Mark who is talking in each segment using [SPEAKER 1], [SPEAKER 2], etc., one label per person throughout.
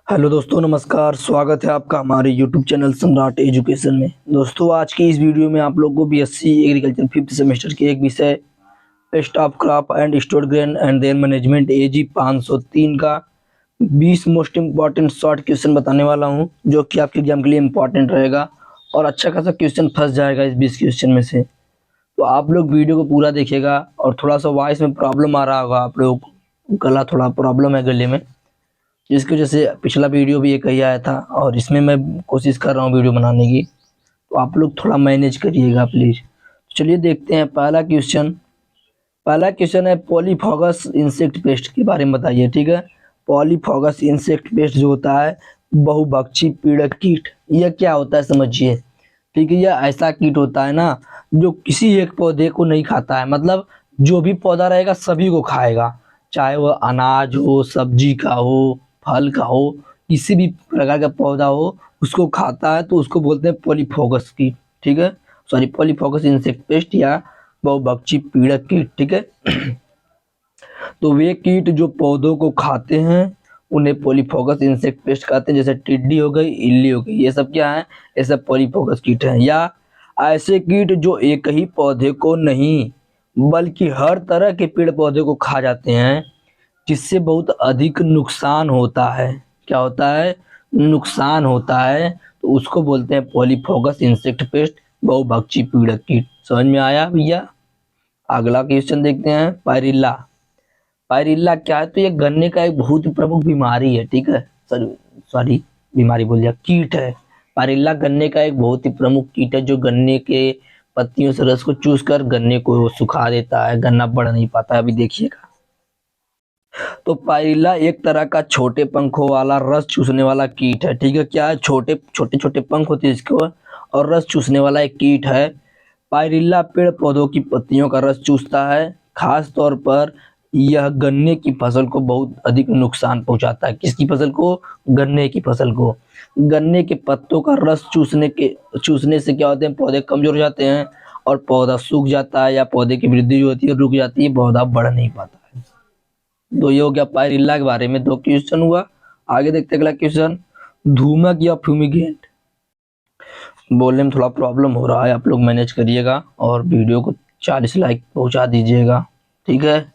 [SPEAKER 1] Hello दोस्तों, नमस्कार। स्वागत है आपका हमारे यूट्यूब चैनल सम्राट एजुकेशन में। दोस्तों, आज की इस वीडियो में आप लोगों को बीएससी एग्रीकल्चर फिफ्थ सेमेस्टर के एक विषय pest of crop and stored grain and their management AG 503 का 20 मोस्ट इम्पॉर्टेंट शॉर्ट क्वेश्चन बताने वाला हूं, जो कि आपके एग्जाम के लिए इम्पॉर्टेंट रहेगा और अच्छा खासा क्वेश्चन फंस जाएगा इस 20 क्वेश्चन में से। तो आप लोग वीडियो को पूरा देखिएगा। और थोड़ा सा वॉइस में प्रॉब्लम आ रहा होगा आप लोग को, गला थोड़ा प्रॉब्लम है गले में, जिसकी वजह से पिछला वीडियो भी एक ही आया था और इसमें मैं कोशिश कर रहा हूँ वीडियो बनाने की। तो आप लोग थोड़ा मैनेज करिएगा प्लीज़। चलिए देखते हैं पहला क्वेश्चन है पॉलीफॉगस इंसेक्ट पेस्ट के बारे में बताइए। ठीक है, पॉलीफॉगस इंसेक्ट पेस्ट जो होता है बहुभक्षी पीड़क कीट, यह क्या होता है समझिए। ठीक है, यह ऐसा कीट होता है ना जो किसी एक पौधे को नहीं खाता है। मतलब जो भी पौधा रहेगा सभी को खाएगा, चाहे वह अनाज हो, सब्जी का हो, फल का हो, किसी भी प्रकार का पौधा हो उसको खाता है। तो उसको बोलते हैं पॉलीफॉगस कीट। ठीक है, सॉरी, पॉलीफॉगस इंसेक्ट पेस्ट या बहुभक्षी पीड़क कीट। ठीक है तो वे कीट जो पौधों को खाते हैं उन्हें पॉलीफॉगस इंसेक्ट पेस्ट कहते हैं। जैसे टिड्डी हो गई, इल्ली हो गई, ये सब क्या है, ये सब पॉलीफॉगस कीट हैं। या ऐसे कीट जो एक ही पौधे को नहीं बल्कि हर तरह के पेड़ पौधे को खा जाते हैं, जिससे बहुत अधिक नुकसान होता है। क्या होता है, नुकसान होता है। तो उसको बोलते हैं पॉलीफॉगस इंसेक्ट पेस्ट, बहुभक्षी पीड़क कीट। समझ में आया भैया। अगला क्वेश्चन देखते हैं। पायरिल्ला। पायरिल्ला क्या है, तो ये गन्ने का एक बहुत ही प्रमुख बीमारी है। ठीक है, सॉरी सॉरी बीमारी बोल दिया, कीट है। पायरिल्ला गन्ने का एक बहुत ही प्रमुख कीट है, जो गन्ने के पत्तियों से रस को चूस कर गन्ने को सुखा देता है, गन्ना बढ़ नहीं पाता। अभी देखिएगा, तो पायरिल्ला एक तरह का छोटे पंखों वाला रस चूसने वाला कीट है। ठीक है, क्या है, छोटे छोटे छोटे पंख होते हैं इसको और रस चूसने वाला एक कीट है। पायरिल्ला पेड़ पौधों की पत्तियों का रस चूसता है। खास तौर पर यह गन्ने की फसल को बहुत अधिक नुकसान पहुंचाता है। किसकी फसल को, गन्ने की फसल को। गन्ने के पत्तों का रस चूसने से क्या होते हैं, पौधे कमजोर हो जाते हैं और पौधा सूख जाता है, या पौधे की वृद्धि जो होती है रुक जाती है, पौधा बढ़ नहीं पाता है। तो ये हो गया पायरिल्ला के बारे में, 2 क्वेश्चन हुआ। आगे देखते हैं अगला क्वेश्चन। धूमक या फ्यूमिगेंट। बोलने में थोड़ा प्रॉब्लम हो रहा है, आप लोग मैनेज करिएगा और वीडियो को 40 लाइक पहुंचा दीजिएगा। ठीक है,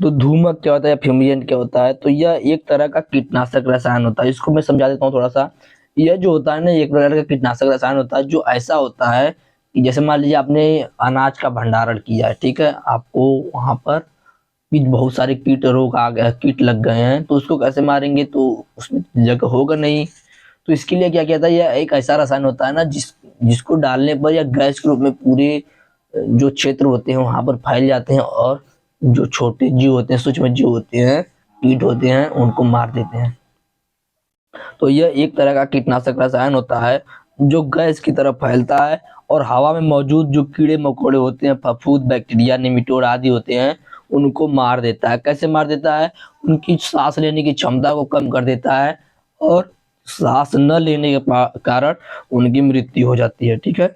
[SPEAKER 1] तो धूमक क्या होता है, फ्यूमिगेंट क्या होता है, तो यह एक तरह का कीटनाशक रसायन होता है। इसको मैं समझा देता हूँ थोड़ा सा। यह जो होता है ना, एक प्रकार का कीटनाशक रसायन होता है, जो ऐसा होता है कि जैसे मान लीजिए आपने अनाज का भंडारण किया है। ठीक है, आपको वहां पर भी बहुत सारे कीट रोग आ गए, कीट लग गए हैं, तो उसको कैसे मारेंगे, तो उसमें जगह होगा नहीं। तो इसके लिए क्या कहता है, यह एक ऐसा रसायन होता है ना जिसको डालने पर या गैस के रूप में पूरे जो क्षेत्र होते हैं वहां पर फैल जाते हैं, और जो छोटे जीव होते हैं, सूक्ष्म जीव होते हैं, कीट होते हैं, उनको मार देते हैं। तो यह एक तरह का कीटनाशक रसायन होता है जो गैस की तरह फैलता है और हवा में मौजूद जो कीड़े मकोड़े होते हैं, फफूंद, बैक्टीरिया, निमेटोड आदि होते हैं, उनको मार देता है। कैसे मार देता है, उनकी सांस लेने की क्षमता को कम कर देता है और सांस न लेने के कारण उनकी मृत्यु हो जाती है। ठीक है,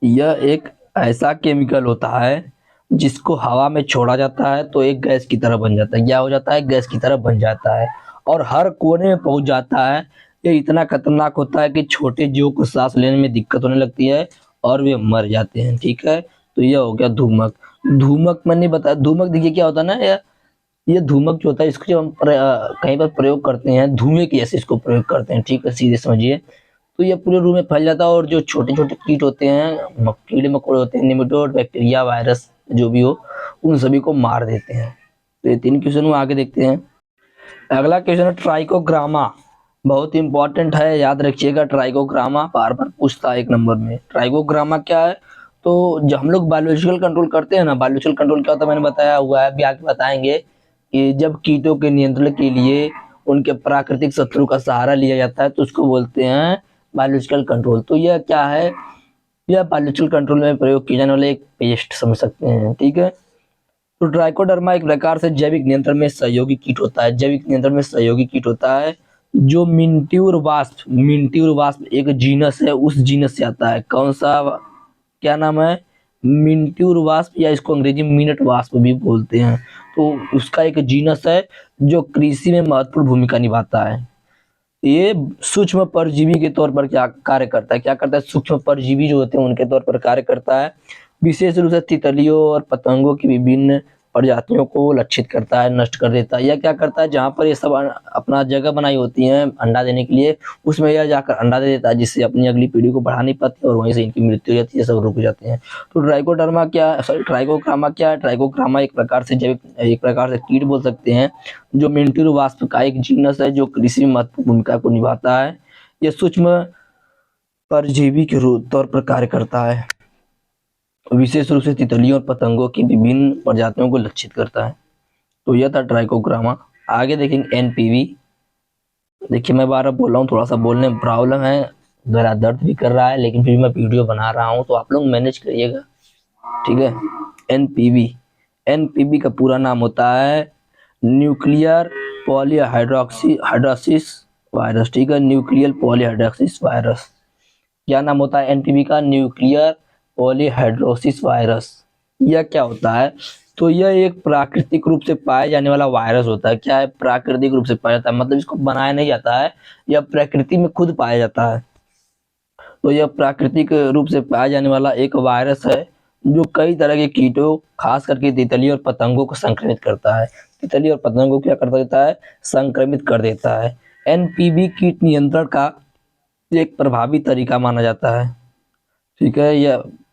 [SPEAKER 1] यह एक ऐसा केमिकल होता है जिसको हवा में छोड़ा जाता है तो एक गैस की तरह बन जाता है। क्या हो जाता है, गैस की तरह बन जाता है और हर कोने में पहुंच जाता है। ये इतना खतरनाक होता है कि छोटे जीवों को सांस लेने में दिक्कत होने लगती है और वे मर जाते हैं। ठीक है, तो यह हो गया धूमक। धूमक मैंने बताया, धूमक देखिए क्या होता है ना, ये धूमक जो होता है इसको जब हम कहीं पर प्रयोग करते हैं, धुएं की जैसे इसको प्रयोग करते हैं। ठीक है, सीधे समझिए। तो ये पूरे रूम में फैल जाता है और जो छोटे छोटे कीट होते हैं, कीड़े मकोड़े होते हैं, निमेटोड, बैक्टीरिया, वायरस जो भी हो, उन सभी को मार देते हैं। तो ये 3 क्वेश्चन हुआ। आगे देखते हैं। अगला क्वेश्चन है ट्राइकोग्रामा। बहुत इंपॉर्टेंट है, याद रखिएगा। ट्राइकोग्रामा बार बार पूछता है 1 नंबर में। ट्राइकोग्रामा क्या है, तो जब हम लोग बायोलॉजिकल कंट्रोल करते हैं ना, बायोलॉजिकल कंट्रोल क्या होता है मैंने बताया हुआ है, अभी आगे बताएंगे कि जब कीटों के नियंत्रण के लिए उनके प्राकृतिक शत्रु का सहारा लिया जाता है तो उसको बोलते हैं बायोलॉजिकल कंट्रोल। तो यह क्या है, यह बायोलॉजिकल कंट्रोल में प्रयोग किए जाने वाले एक पेस्ट समझ सकते हैं। ठीक है, तो ट्राइकोडर्मा एक प्रकार से जैविक नियंत्रण में सहयोगी कीट होता है। जैविक नियंत्रण में सहयोगी कीट होता है जो मिंट्यूर वास्प एक जीनस है, उस जीनस से आता है। कौन सा, क्या नाम है, मिंट्यूर वास्प या इसको अंग्रेजी में मिनट वास्प भी बोलते हैं। तो उसका एक जीनस है जो कृषि में महत्वपूर्ण भूमिका निभाता है। ये सूक्ष्म परजीवी के तौर पर क्या कार्य करता है, क्या करता है, सूक्ष्म परजीवी जो होते हैं उनके तौर पर कार्य करता है। विशेष रूप से तितलियों और पतंगों की विभिन्न प्रजातियों को लक्षित करता है, नष्ट कर देता है। यह क्या करता है, जहाँ पर ये सब अपना जगह बनाई होती है अंडा देने के लिए, उसमें यह जाकर अंडा दे देता है, जिससे अपनी अगली पीढ़ी को बढ़ा नहीं पाती और वहीं से इनकी मृत्यु हो जाती है, सब रुक जाते हैं। तो ट्राइकोग्रामा क्या है, ट्राइकोग्रामा एक प्रकार से कीट बोल सकते हैं, जो मिंट्यूर वास्प का एक जीनस है जो कृषि में महत्वपूर्ण भूमिका को निभाता है। यह सूक्ष्म परजीवी के तौर पर कार्य करता है, विशेष रूप से तितलियों और पतंगों की विभिन्न प्रजातियों को लक्षित करता है। तो यह था ट्राइकोग्रामा। आगे देखेंगे एनपीवी। देखिए मैं बार बार बोल रहा हूँ, थोड़ा सा बोलने में प्रॉब्लम है, गला दर्द भी कर रहा है, लेकिन फिर मैं वीडियो बना रहा हूँ तो आप लोग मैनेज करिएगा, ठीक है। एनपीवी, एनपीवी का पूरा नाम होता है न्यूक्लियर पॉलीहाइड्रोसिस वायरस, ठीक है, न्यूक्लियर पॉलीहाइड्रोसिस वायरस। क्या नाम होता है एनपीवी का, न्यूक्लियर पॉलीहाइड्रोसिस वायरस। यह क्या होता है, तो यह एक प्राकृतिक रूप से पाए जाने वाला वायरस होता है। क्या है, प्राकृतिक रूप से पाया जाता है, मतलब इसको बनाया नहीं जाता है, यह प्रकृति में खुद पाया जाता है। तो यह प्राकृतिक रूप से पाया जाने वाला एक वायरस है जो कई तरह के कीटों, खास करके तितली और पतंगों को संक्रमित करता है। तितली और पतंगों को क्या कर देता है, संक्रमित कर देता है। एनपीवी कीट नियंत्रण का एक प्रभावी तरीका माना जाता है, ठीक है।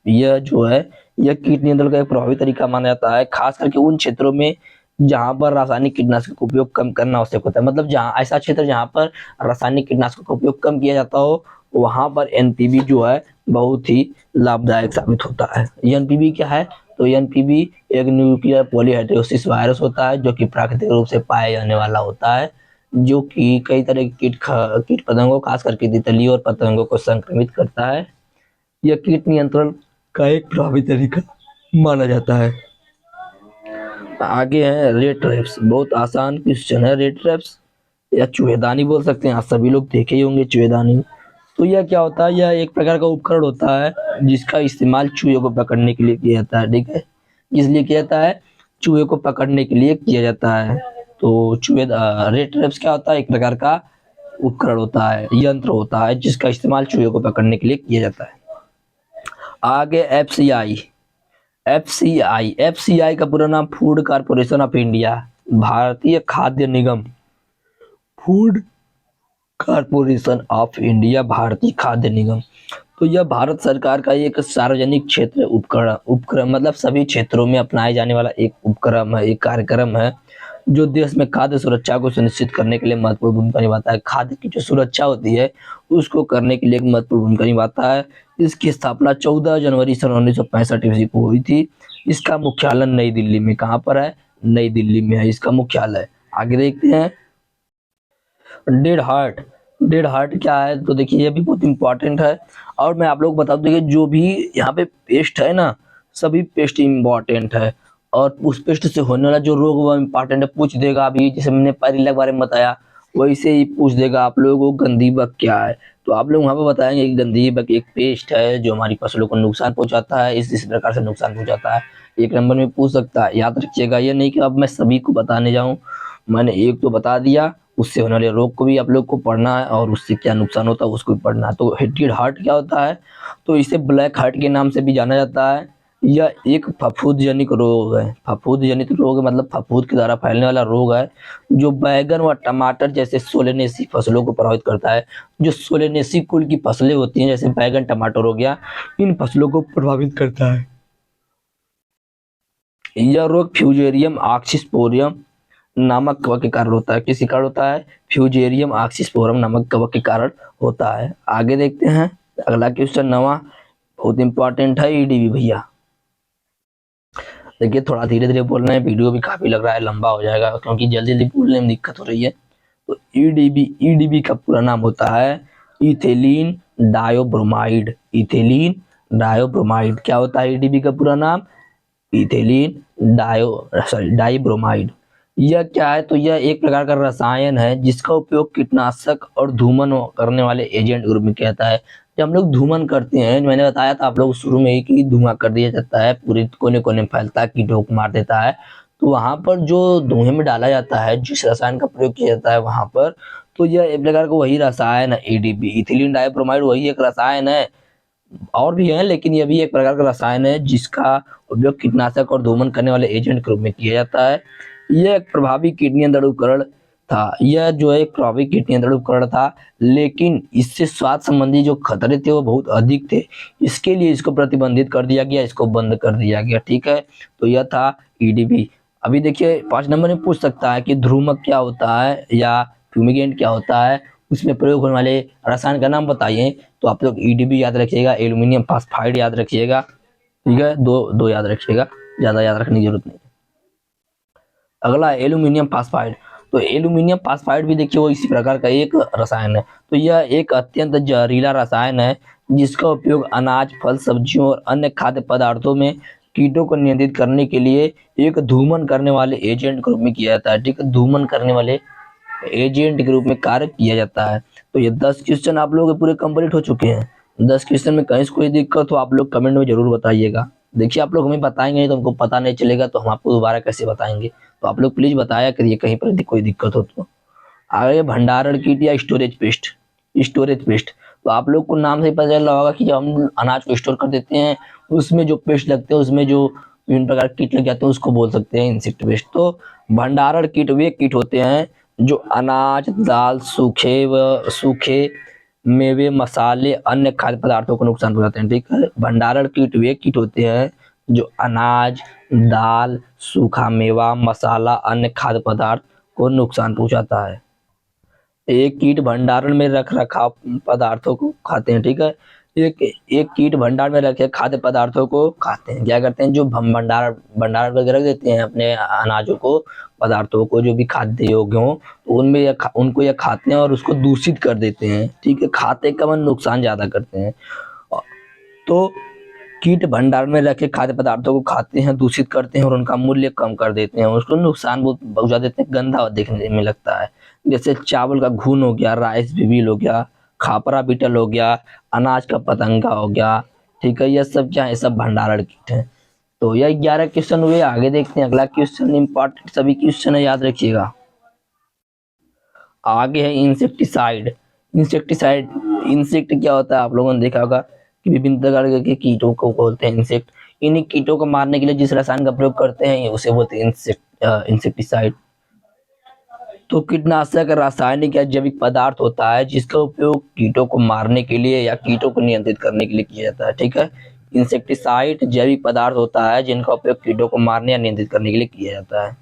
[SPEAKER 1] यह जो है, यह कीट नियंत्रण का एक प्रभावी तरीका माना जाता है, खास करके उन क्षेत्रों में जहां पर रासायनिक कीटनाशक का उपयोग कम करना आवश्यक होता है। मतलब जहां ऐसा क्षेत्र जहां पर रासायनिक कीटनाशकों का उपयोग कम किया जाता हो, वहां पर एनपीवी जो है बहुत ही लाभदायक साबित होता है। एनपीवी क्या है, तो एनपीवी एक न्यूक्लियर पॉलीहाइड्रोसिस वायरस होता है जो कि प्राकृतिक रूप से पाया जाने वाला होता है, जो कि कई तरह के कीट पतंगों, खास करके तितली और पतंगों को संक्रमित करता है। यह कीट नियंत्रण का एक प्रभावी तरीका माना जाता है। आगे है रेड ट्रैप्स, बहुत आसान क्वेश्चन है। रेड ट्रैप्स या चूहेदानी बोल सकते हैं, आप सभी लोग देखे ही होंगे चूहेदानी। तो यह क्या होता है, यह एक प्रकार का उपकरण होता है जिसका इस्तेमाल चूहे को पकड़ने के लिए किया जाता है, ठीक है। इसलिए किया जाता है, चूहे को पकड़ने के लिए किया जाता है। तो रेड ट्रैप्स क्या होता है, एक प्रकार का उपकरण होता है, यंत्र होता है जिसका इस्तेमाल चूहे को पकड़ने के लिए किया जाता है। आगे एफसीआई, एफसीआई का पूरा नाम फूड कॉर्पोरेशन ऑफ इंडिया, भारतीय खाद्य निगम, फूड कॉर्पोरेशन ऑफ इंडिया, भारतीय खाद्य निगम। तो यह भारत सरकार का एक सार्वजनिक क्षेत्र उपक्रम मतलब सभी क्षेत्रों में अपनाए जाने वाला एक उपक्रम है, एक कार्यक्रम है जो देश में खाद्य सुरक्षा को सुनिश्चित करने के लिए महत्वपूर्ण भूमिका निभाता है। खाद्य की जो सुरक्षा होती है उसको करने के लिए एक महत्वपूर्ण भूमिका निभाता है। इसकी स्थापना 14 जनवरी सन 1965 ईस्वी को हुई थी। इसका मुख्यालय नई दिल्ली में, कहाँ पर है, नई दिल्ली में है इसका मुख्यालय। आगे देखते हैं डेड हार्ट। डेड हार्ट क्या है, तो देखिए ये भी बहुत इंपॉर्टेंट है। और मैं आप लोग बता दूं, देखिए जो भी यहाँ पे पेस्ट है ना, सभी पेस्ट इंपॉर्टेंट है, और उस पेस्ट से होने वाला जो रोग वो इंपॉर्टेंट है, पूछ देगा। अभी जैसे मैंने पैरिला के बारे में बताया, वैसे ही पूछ देगा आप लोगों को गंदी बग क्या है, तो आप लोग वहाँ पे बताएंगे कि गंदी बग एक पेस्ट है जो हमारी फसलों को नुकसान पहुंचाता है, इस प्रकार से नुकसान पहुंचाता है। एक नंबर में पूछ सकता है, याद रखिएगा। ये नहीं कि अब मैं सभी को बताने जाऊँ, मैंने एक तो बता दिया, उससे होने वाले रोग को भी आप लोग को पढ़ना है और उससे क्या नुकसान होता है उसको भी पढ़ना है। तो डेड हार्ट क्या होता है, तो इसे ब्लैक हार्ट के नाम से भी जाना जाता है। यह एक फफूंद जनित रोग है। फफूंद जनित रोग मतलब फफूंद के द्वारा फैलने वाला रोग है जो बैगन व टमाटर जैसे सोलेनेसी फसलों को प्रभावित करता है। जो सोलेनेसी कुल की फसलें होती हैं जैसे बैगन टमाटर हो गया, इन फसलों को प्रभावित करता है। यह रोग फ्यूजेरियम ऑक्सीस्पोरम नामक कवक के कारण होता है। किसी कारण होता है, फ्यूजेरियम ऑक्सीस्पोरम नामक कवक के कारण होता है। आगे देखते हैं अगला क्वेश्चन, नवा बहुत इंपॉर्टेंट है, ईडीबी भैया। देखिए थोड़ा धीरे धीरे बोल रहे हैं, वीडियो भी काफी लग रहा है लंबा हो जाएगा क्योंकि जल्दी जल्दी बोलने में दिक्कत हो रही है। तो ईडीबी का पूरा नाम होता है इथेलीन डायोब्रोमाइड। इथेलीन डायोब्रोमाइड क्या होता है, ईडीबी का पूरा नाम इथेलीन डाइब्रोमाइड। यह क्या है, तो यह एक प्रकार का रसायन है जिसका उपयोग कीटनाशक और धूमन करने वाले एजेंट के रूप में किया जाता है। जब हम लोग धूमन करते हैं, मैंने बताया था आप लोग शुरू में ही कि धुआं कर दिया जाता है, पूरे कोने कोने में फैलता है, कीटों को मार देता है। तो वहां पर जो धुएं में डाला जाता है, जिस रसायन का प्रयोग किया जाता है वहां पर, तो यह एक प्रकार का वही रसायन है एडीपी, इथिलीन डाइब्रोमाइड, वही एक रसायन है। और भी है लेकिन यह भी एक प्रकार का रसायन है जिसका उपयोग कीटनाशक और धूमन करने वाले एजेंट के रूप में किया जाता है। यह एक प्रभावी कीट नियंत्रण उपकरण था। यह जो है एक प्रभावी कीट नियंत्रण उपकरण था, लेकिन इससे स्वास्थ्य संबंधी जो खतरे थे वो बहुत अधिक थे। इसके लिए इसको प्रतिबंधित कर दिया गया, इसको बंद कर दिया गया। ठीक है, तो यह था ईडीपी। अभी देखिए 5 नंबर में पूछ सकता है कि ध्रुमक क्या होता है या फ्यूमिगेंट क्या होता है, उसमें प्रयोग होने वाले रसायन का नाम बताइए। तो आप लोग ईडीबी याद रखिएगा, एल्यूमिनियम फास्फाइड याद रखिएगा। ठीक है, दो दो याद रखिएगा, ज्यादा याद रखने की जरूरत नहीं। अगला एल्यूमिनियम फास्फाइड। तो एल्यूमिनियम फास्फाइड भी देखिए वो इसी प्रकार का एक रसायन है। तो यह एक अत्यंत जहरीला रसायन है जिसका उपयोग अनाज, फल, सब्जियों और अन्य खाद्य पदार्थों में कीटों को नियंत्रित करने के लिए एक धूमन करने वाले एजेंट के रूप में किया जाता है। ठीक है, धूमन करने वाले एजेंट के रूप में कार्य किया जाता है। तो ये 10 क्वेश्चन आप लोगों के पूरे कंप्लीट हो चुके हैं। 10 क्वेश्चन में कहीं से कोई दिक्कत हो आप लोग कमेंट में जरूर बताइएगा। देखिए आप लोग हमें बताएंगे नहीं तो हमको पता नहीं चलेगा, तो हम आपको दोबारा कैसे बताएंगे। तो आप लोग प्लीज बताया करिए कहीं पर कोई दिक्कत हो तो। आगे भंडारण किट या स्टोरेज पेस्ट। स्टोरेज पेस्ट, तो आप लोग को नाम से ही पता चल रहा होगा कि जब हम अनाज को स्टोर कर देते हैं उसमें जो पेस्ट लगते हैं, उसमें जो विभिन्न प्रकार के कीट लग जाते हैं उसको बोल सकते हैं इंसेक्ट पेस्ट। तो भंडारण कीट वे कीट होते हैं जो अनाज, दाल, सूखे मेवे, मसाले, अन्य खाद्य पदार्थों को नुकसान पहुंचाते हैं। ठीक है, भंडारण कीट वे कीट होते हैं जो अनाज, दाल, सूखा मेवा, मसाला, अन्य खाद्य पदार्थ को नुकसान पहुंचाता है। एक कीट भंडारण में रख रखाव पदार्थों को खाते हैं। ठीक है, एक एक कीट भंडार में रखे खाद्य पदार्थों को खाते हैं। क्या करते हैं, जो हम भंडार भंडार वगैरह रख देते हैं अपने अनाजों को, पदार्थों को, जो भी खाद्य योग्य हो, तो उनमें उनको यह खाते हैं और उसको दूषित कर देते हैं। ठीक है, खाते का मन नुकसान ज्यादा करते हैं। तो कीट भंडार में रखे खाद्य पदार्थों को खाते हैं, दूषित करते हैं और उनका मूल्य कम कर देते हैं, उसको नुकसान बहुत पहुंचा देते हैं, गंदा देखने में लगता है। जैसे चावल का घुन हो गया, राइस बिबिल हो गया, खापरा बीटल हो गया, अनाज का पतंगा हो गया। ठीक है, यह सब क्या है, सब भंडारण कीट है। तो यह 11 क्वेश्चन हुए। आगे देखते हैं अगला क्वेश्चन, इंपॉर्टेंट सभी क्वेश्चन है, याद रखिएगा। आगे है इंसेक्टिसाइड। इंसेक्टिसाइड, इंसेक्ट क्या होता है आप लोगों ने देखा होगा कि विभिन्न प्रकार के कीटों को बोलते हैं इंसेक्ट। इन्हीं कीटों को मारने के लिए जिस रसायन का प्रयोग करते हैं उसे बोलते हैं इंसेक्टिसाइड। तो कीटनाशक रासायनिक या जैविक पदार्थ होता है जिसका उपयोग कीटों को मारने के लिए या कीटों को नियंत्रित करने के लिए किया जाता है। ठीक है, इंसेक्टिसाइड जैविक पदार्थ होता है जिनका उपयोग कीटों को मारने या नियंत्रित करने के लिए किया जाता है।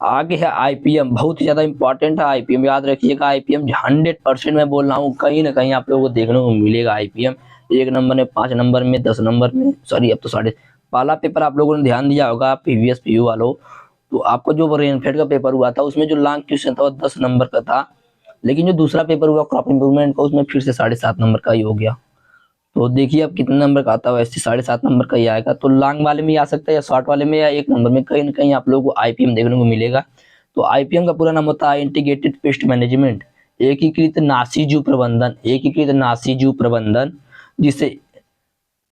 [SPEAKER 1] आगे है आईपीएम, बहुत ही ज्यादा इंपॉर्टेंट है आईपीएम, याद रखिएगा। आईपीएम 100% मैं बोल रहा हूँ, कहीं ना कहीं आप लोगों को देखने को मिलेगा आईपीएम। 1 नंबर में, 5 नंबर में, 10 नंबर में, सॉरी अब तो साढ़े। पहला पेपर आप लोगों ने ध्यान दिया होगा पीवीएस पीयू वालों, तो आपको जो रेनफेड का पेपर हुआ था उसमें जो लॉन्ग क्वेश्चन था वो 10 नंबर का था, लेकिन जो दूसरा पेपर हुआ क्रॉप इम्प्रूवमेंट का उसमें फिर से 7.5 नंबर का ही हो गया। तो देखिए अब कितने नंबर का आता है, वैसे 7.5 नंबर का ही आएगा। तो लॉन्ग वाले में आ सकता है या शॉर्ट वाले में, या 1 नंबर में, कहीं ना कहीं आप लोगों को आईपीएम देखने को मिलेगा। तो आईपीएम का पूरा नाम होता है इंटीग्रेटेड पेस्ट मैनेजमेंट, एकीकृत नासीजू प्रबंधन, एकीकृत नासीजू प्रबंधन। जिससे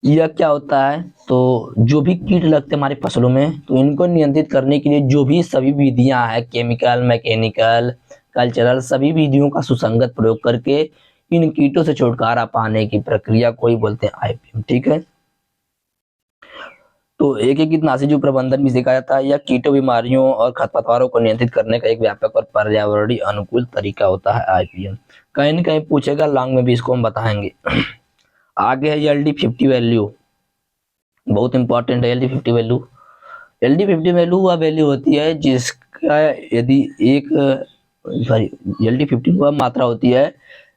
[SPEAKER 1] यह क्या होता है, तो जो भी कीट लगते हैं हमारी फसलों में, तो इनको नियंत्रित करने के लिए जो भी सभी विधियां हैं, केमिकल, मैकेनिकल, कल्चरल, सभी विधियों का सुसंगत प्रयोग करके इन कीटों से छुटकारा पाने की प्रक्रिया को ही बोलते हैं आईपीएम। ठीक है, तो एकीकृत नासीजू प्रबंधन भी सिखाया जाता है। यह कीटों, बीमारियों और खरपतवारों को नियंत्रित करने का एक व्यापक और पर्यावरणीय अनुकूल तरीका होता है आईपीएम। कहीं ना कहीं पूछेगा लॉन्ग में भी, इसको हम बताएंगे। आगे है LD50 वैल्यू, बहुत इंपॉर्टेंट है LD50 वैल्यू। LD50 वैल्यू वह वैल्यू होती है जिसका यदि एक सॉरी LD50 वह मात्रा होती है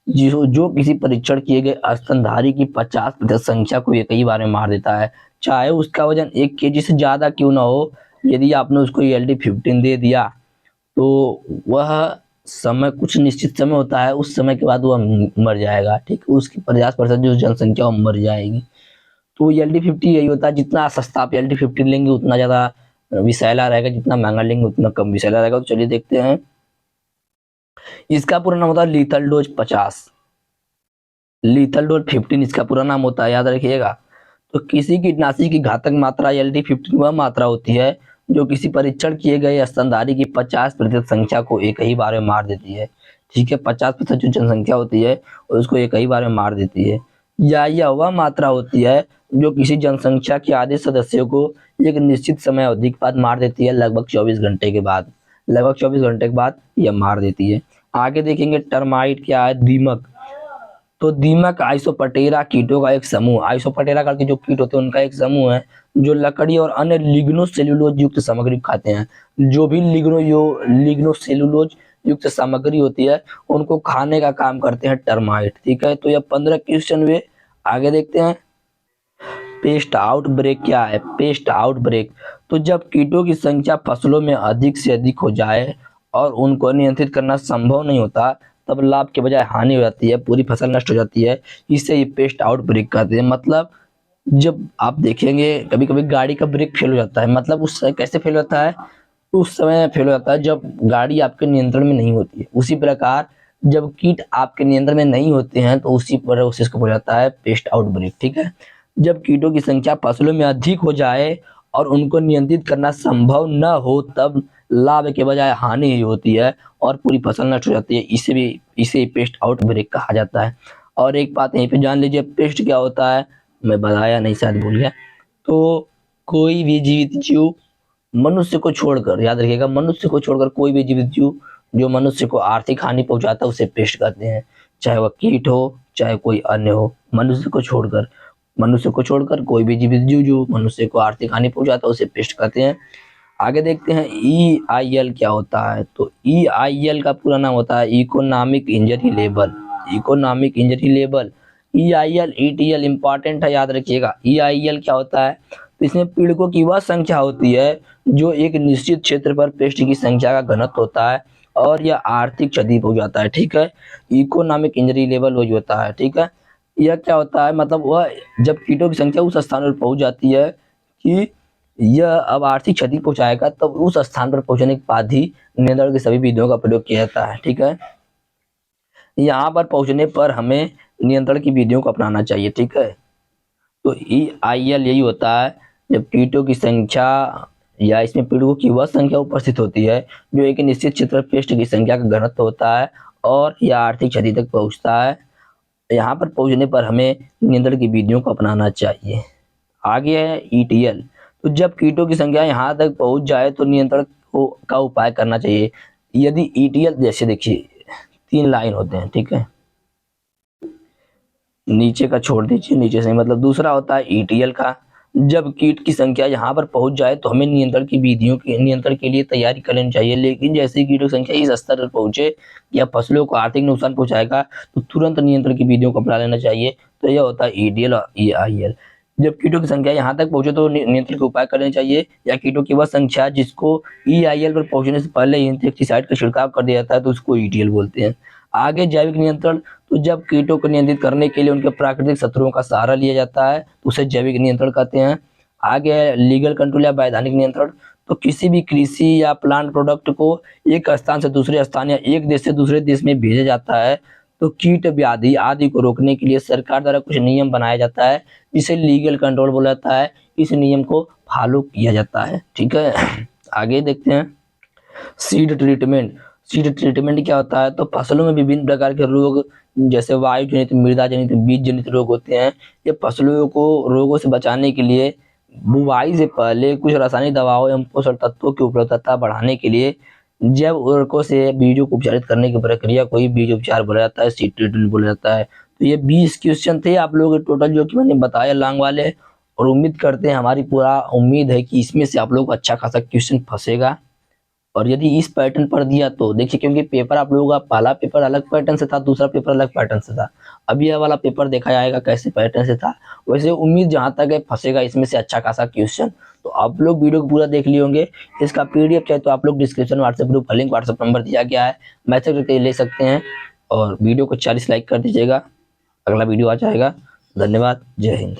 [SPEAKER 1] जो किसी परीक्षण किए गए स्तनधारी की 50% संख्या को एक ही बार में मार देता है, चाहे उसका वजन 1 kg से ज्यादा क्यों ना हो। यदि आपने उसको LD15 दे दिया तो वह समय, कुछ निश्चित समय होता है, उस समय के बाद वह मर जाएगा। ठीक, उसकी 50% जो जनसंख्या वो मर जाएगी। तो LD50 यही होता है, जितना सस्ता आप LD15 लेंगे उतना ज्यादा विषैला रहेगा, जितना महंगा लेंगे उतना कम विषैला रहेगा। तो चलिए देखते हैं, इसका पूरा नाम होता है लीथल डोज 50। लीथल डोज 15 इसका पूरा नाम होता है, याद रखिएगा। तो किसी कीटनाशी की घातक मात्रा LD15 वह मात्रा होती है जो किसी परीक्षण किए गए स्तनधारी की 50% संख्या को एक ही बार में मार देती है। ठीक है, 50% जो जनसंख्या होती है उसको एक ही बार में मार देती है। या यह वह मात्रा होती है जो किसी जनसंख्या के आधे सदस्यों को एक निश्चित समय अवधि के बाद मार देती है, लगभग 24 घंटे के बाद। लगभग 24 घंटे के बाद यह मार देती है। आगे देखेंगे टर्माइट क्या है, दीमक। तो दीमक आइसोपटेरा कीटों का एक समूह, आइसोपटेरा करके जो कीट होते हैं उनका एक समूह है जो लकड़ी और अन्य लिग्नोसेल्यूलोज युक्त सामग्री खाते हैं। जो भी लिग्नोसेल्यूलोज युक्त सामग्री होती है उनको खाने का काम करते हैं टर्माइट। ठीक है, तो यह 15 क्वेश्चन हुए। आगे देखते हैं, पेस्ट आउटब्रेक क्या है। पेस्ट आउटब्रेक, तो जब कीटों की संख्या फसलों में अधिक से अधिक हो जाए और उनको नियंत्रित करना संभव नहीं होता, तब लाभ के बजाय हानि हो जाती है, पूरी फसल नष्ट हो जाती है। इसे ये पेस्ट आउटब्रेक कहते हैं। मतलब जब आप देखेंगे कभी कभी गाड़ी का ब्रेक फेल हो जाता है, मतलब उस समय कैसे फेल होता है, उस समय फेल हो जाता है जब गाड़ी आपके नियंत्रण में नहीं होती है। उसी प्रकार जब कीट आपके नियंत्रण में नहीं होते हैं तो उसी प्रोसेस को हो जाता है पेस्ट आउटब्रेक। ठीक है, जब कीटों की संख्या फसलों में अधिक हो जाए और उनको नियंत्रित करना संभव न हो, तब लाभ के बजाय हानि ही होती है और पूरी फसल नष्ट हो जाती है। इसे पेस्ट आउटब्रेक कहा जाता है। और एक बात यहीं पे जान लीजिए, पेस्ट क्या होता है, मैं बताया नहीं, शायद भूल गया। तो कोई भी जीवित जीव मनुष्य को छोड़कर, याद रखिएगा, मनुष्य को छोड़कर कोई भी जीवित जीव जो मनुष्य को आर्थिक हानि पहुंचाता है उसे पेस्ट कहते हैं। चाहे वह कीट हो चाहे कोई अन्य हो, मनुष्य को छोड़कर कोई भी जीवित जीव जो मनुष्य को आर्थिक हानि पहुंचाता है उसे पेस्ट कहते हैं। आगे देखते हैं EIL क्या होता है। तो EIL का पूरा नाम होता है economic injury label. Economic injury label, EIL ETL important है, याद रखिएगा। EIL क्या होता है, तो इसमें पीड़कों की वह संख्या होती है जो एक निश्चित क्षेत्र पर पेस्ट की संख्या का घनत्व होता है और यह आर्थिक क्षति पहुंचाता है। ठीक है, इकोनॉमिक इंजरी लेवल वही होता है। ठीक है, यह क्या होता है, मतलब वह जब कीटों की संख्या उस स्थान पर पहुंच जाती है कि यह अब आर्थिक क्षति पहुंचाएगा, तब उस स्थान पर पहुंचने के बाद ही नियंत्रण की सभी विधियों का प्रयोग किया जाता है। ठीक है, यहाँ पर पहुंचने पर हमें नियंत्रण की विधियों को अपनाना चाहिए। ठीक है, तो EIL यही होता है जब कीटों की संख्या या इसमें पीड़कों की वह संख्या उपस्थित होती है जो एक निश्चित क्षेत्र पर पेस्ट की संख्या का घनत्व होता है और यह आर्थिक क्षति तक पहुंचता है। यहाँ पर पहुंचने पर हमें नियंत्रण की विधियों को अपनाना चाहिए। आगे है ETL, तो जब कीटों की संख्या यहाँ तक पहुंच जाए तो नियंत्रण का उपाय करना चाहिए। यदि ETL, जैसे देखिए 3 लाइन होते हैं, ठीक है, नीचे का छोड़ दीजिए, नीचे से मतलब दूसरा होता है ETL का, जब कीट की संख्या यहाँ पर पहुंच जाए तो हमें नियंत्रण के लिए तैयारी कर लेनी चाहिए। लेकिन जैसे ही कीटों की संख्या इस स्तर पर पहुंचे या फसलों को आर्थिक नुकसान पहुंचाएगा तो तुरंत नियंत्रण की विधियों को अपना लेना चाहिए। तो यह होता है ETL और EIL। जब कीटों की संख्या यहाँ तक पहुंचे तो नियंत्रण के उपाय करने चाहिए, या कीटों की वह संख्या जिसको EIL पर पहुंचने से पहले इंसेक्टिसाइड का छिड़काव कर दिया जाता है तो उसको ETL बोलते हैं। आगे जैविक नियंत्रण, तो जब कीटों को नियंत्रित करने के लिए उनके प्राकृतिक शत्रुओं का सहारा लिया जाता है तो उसे जैविक नियंत्रण कहते हैं। आगे है लीगल कंट्रोल या वैधानिक नियंत्रण, तो किसी भी कृषि या प्लांट प्रोडक्ट को एक स्थान से दूसरे स्थान या एक देश से दूसरे देश में भेजा जाता है तो कीट व्याधि आदि को रोकने के लिए सरकार द्वारा कुछ नियम बनाया जाता है जिसे लीगल कंट्रोल बोला जाता है। इस नियम को फॉलो किया जाता है। ठीक है, आगे देखते हैं सीड ट्रीटमेंट। सीड ट्रीटमेंट क्या होता है, तो फसलों में विभिन्न प्रकार के रोग जैसे वायु जनित, मृदा जनित, बीज जनित रोग होते हैं। ये फसलों को रोगों से बचाने के लिए बुवाई से पहले कुछ रासायनिक दवाओं एवं पोषक तत्वों की उपलब्धता बढ़ाने के लिए जैव उर्वरकों से बीजों को उपचारित करने की प्रक्रिया को ही बीज उपचार बोला जाता है, सीड ट्रीटमेंट बोला जाता है। तो ये 20 क्वेश्चन थे आप लोगों के टोटल जो कि मैंने बताया लॉन्ग वाले, और उम्मीद करते हैं, हमारी पूरा उम्मीद है कि इसमें से आप लोगों को अच्छा खासा क्वेश्चन फंसेगा। और यदि इस पैटर्न पर दिया तो देखिए, क्योंकि पेपर आप लोगों का पहला पेपर अलग पैटर्न से था, दूसरा पेपर अलग पैटर्न से था, अब यह वाला पेपर देखा जाएगा कैसे पैटर्न से था। वैसे उम्मीद जहां तक है फंसेगा इसमें से अच्छा खासा क्वेश्चन। तो आप लोग वीडियो को पूरा देख लिए होंगे। इसका PDF चाहे तो आप लोग डिस्क्रिप्शन व्हाट्सएप ग्रुप का लिंक, व्हाट्सएप नंबर दिया गया है, मैसेज करके ले सकते हैं। और वीडियो को 40 लाइक कर दीजिएगा, अगला वीडियो आ जाएगा। धन्यवाद, जय हिंद।